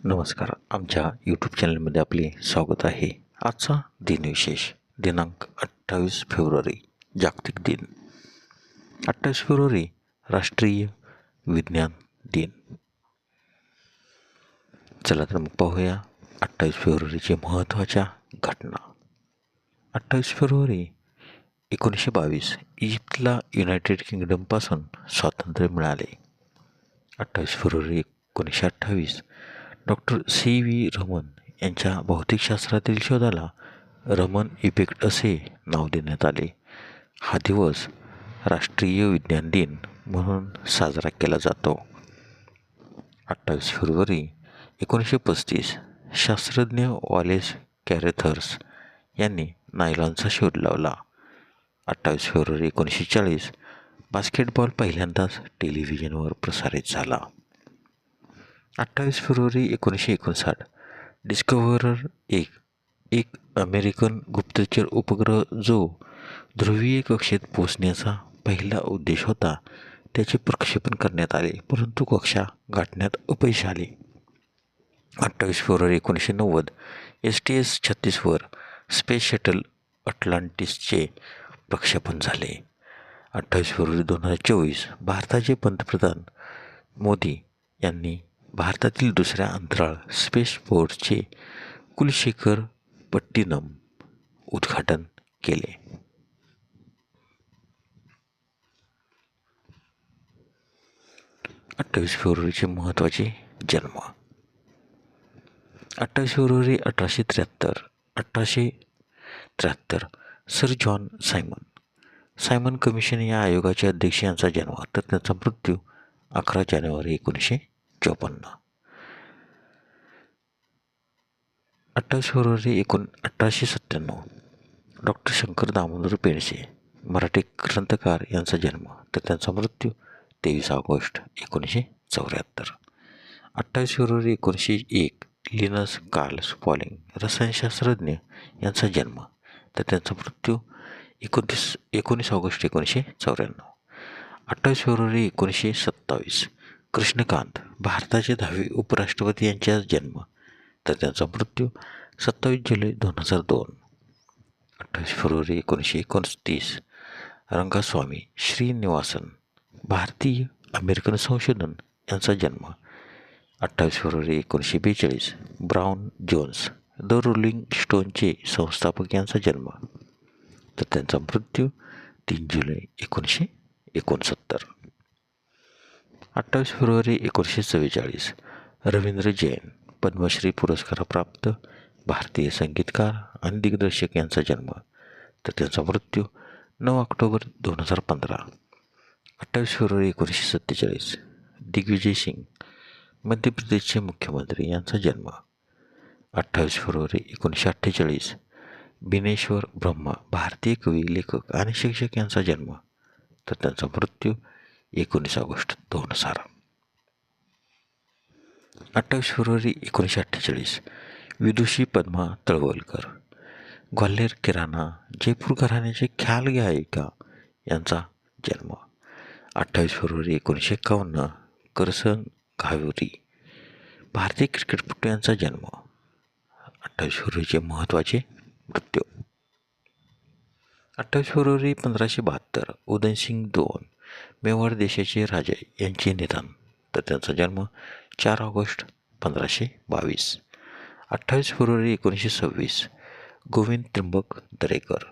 नमस्कार. आमच्या यूट्यूब चॅनलमध्ये आपले स्वागत आहे. आजचा दिनविशेष दिनांक 28 फेब्रुवारी जागतिक दिन. 28 फेब्रुवारी राष्ट्रीय विज्ञान दिन. चला तर मग पाहूया 28 फेब्रुवारीचे महत्त्वाच्या घटना. 28 फेब्रुवारी 1922 इजिप्तला युनायटेड किंगडमपासून स्वातंत्र्य मिळाले. 28 फेब्रुवारी 1928 डॉक्टर सी व्ही रमन यांच्या भौतिकशास्त्रातील शोधाला रमन इफेक्ट असे नाव देण्यात आले. हा दिवस राष्ट्रीय विज्ञान दिन म्हणून साजरा केला जातो. 28 फेब्रुवारी 1935 शास्त्रज्ञ वॉलेस कॅरेथर्स यांनी नायलॉनचा शोध लावला. 28 फेब्रुवारी 1940 बास्केटबॉल पहिल्यांदाच टेलिव्हिजनवर प्रसारित झाला. 28 फेब्रुवारी 1959 डिस्कव्हरर एक अमेरिकन गुप्तचर उपग्रह जो ध्रुवीय कक्षेत पोहोचण्याचा पहिला उद्देश होता त्याचे प्रक्षेपण करण्यात आले, परंतु कक्षा गाठण्यात अपयश आले. 28 फेब्रुवारी 1990 STS-36वर स्पेस शटल अटलांटिसचे प्रक्षेपण झाले. 28 फेब्रुवारी 2024 भारताचे पंतप्रधान मोदी यांनी भारतातील दुसऱ्या अंतराळ स्पेसपोर्टचे कुलशेखर पट्टिनम उद्घाटन केले. 28 फेब्रुवारीचे महत्त्वाचे जन्म. 28 फेब्रुवारी 1873 सर जॉन सायमन कमिशन या आयोगाचे अध्यक्ष यांचा जन्म, तर त्यांचा मृत्यू 11 जानेवारी 1954. 28 फेब्रुवारी 1897 डॉक्टर शंकर दामोदर पेंडसे मराठी ग्रंथकार यांचा जन्म, तर त्यांचा मृत्यू 23 ऑगस्ट 1974. 28 फेब्रुवारी 1901 लिनस कार्ल पॉलिंग रसायनशास्त्रज्ञ यांचा जन्म, तर त्यांचा मृत्यू 19 ऑगस्ट 1994. 28 फेब्रुवारी 1927 कृष्णकांत भारताचे 10वे उपराष्ट्रपती यांचा जन्म, तर त्यांचा मृत्यू 27 जुलै 2002. 28 फेब्रुवारी 1929 रंगास्वामी श्रीनिवासन भारतीय अमेरिकन संशोधन यांचा जन्म. 28 फेब्रुवारी 1942 ब्राउन जोन्स द रोलिंग स्टोनचे संस्थापक यांचा जन्म, तर त्यांचा मृत्यू 3 जुलै 1969. 28 फेब्रुवारी 1944 रवींद्र जैन पद्मश्री पुरस्कारप्राप्त भारतीय संगीतकार आणि दिग्दर्शक यांचा जन्म, तर त्यांचा मृत्यू 9 ऑक्टोबर 2015. 28 फेब्रुवारी 1947 दिग्विजय सिंग मध्य प्रदेशचे मुख्यमंत्री यांचा जन्म. 28 फेब्रुवारी 1948 बिनेश्वर ब्रह्मा भारतीय कवी, लेखक आणि शिक्षक यांचा जन्म, तर त्यांचा मृत्यू 19 ऑगस्ट 2000. 28 फेब्रुवारी 1948 विदुषी पद्मा तळवलकर ग्वाल्हेर किराणा जयपूर घराण्याचे ख्याल गायिका यांचा जन्म. 28 फेब्रुवारी 1951 करसन घावरी भारतीय क्रिकेटपटू यांचा जन्म. 28 फेब्रुवारीचे महत्त्वाचे मृत्यू. 28 फेब्रुवारी 1572 उदयसिंग II मेवाड देशाचे राजे यांचे निधन, तर त्यांचा जन्म 4 ऑगस्ट 1522. 28 फेब्रुवारी 1926 गोविंद त्र्यंबक दरेकर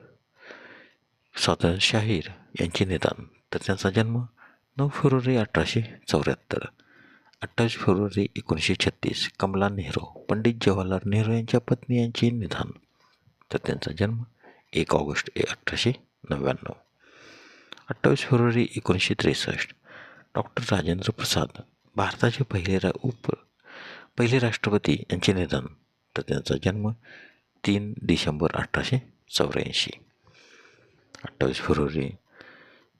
स्वातंत्र्यशाहीर यांचे निधन, तर त्यांचा जन्म 9 फेब्रुवारी 1874. 28 फेब्रुवारी 1936 कमला नेहरू पंडित जवाहरलाल नेहरू यांच्या पत्नी यांचे निधन, तर त्यांचा जन्म 1 August 1899. 28 February 1963 doctor Rajendra Prasad भारताचे पहिले राष्ट्रपती यांचे निधन, तर त्यांचा जन्म 3 डिसेंबर 1884. 28 फेब्रुवारी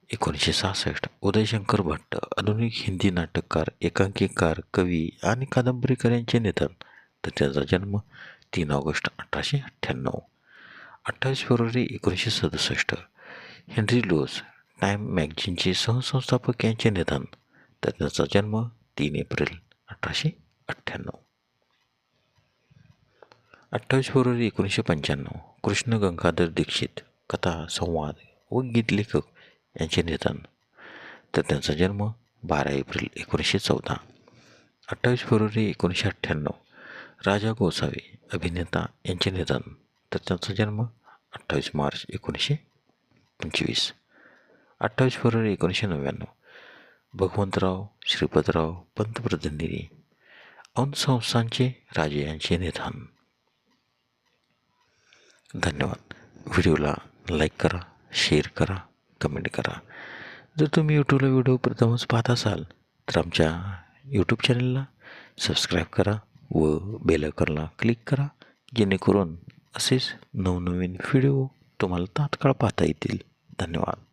1966 उदयशंकर भट्ट आधुनिक हिंदी नाटककार, एकांकिकार, कवी आणि कादंबरीकार यांचे निधन, तर त्यांचा जन्म 3 ऑगस्ट 1898. 28 फेब्रुवारी 1967 हेनरी लुईस टाइम मॅगझिनचे सहसंस्थापक यांचे निधन, तर त्यांचा जन्म 3 एप्रिल 1898. 28 फेब्रुवारी 1995 कृष्ण गंगाधर दीक्षित कथा संवाद व गीत लेखक यांचे निधन. तर त्यांचा जन्म 12 एप्रिल 1914. 28 फेब्रुवारी 1998 राजा गोसावी अभिनेता यांचे निधन. तर त्यांचा जन्म 28 मार्च 1925. 28 फेब्रुवारी 1999 भगवंतराव श्रीपतराव पंतप्रतिनिधी औंध संस्थानचे राजे यांचे निधन. धन्यवाद. व्हिडिओला लाईक करा, शेअर करा, कमेंट करा. जर तुम्ही यूट्यूबला व्हिडिओ प्रथमच पाहत असाल तर आमच्या यूट्यूब चॅनलला सबस्क्राईब करा व बेल आयकॉनला क्लिक करा, जेणेकरून असेच नवनवीन व्हिडिओ तुम्हाला तात्काळ पाहता येतील. धन्यवाद.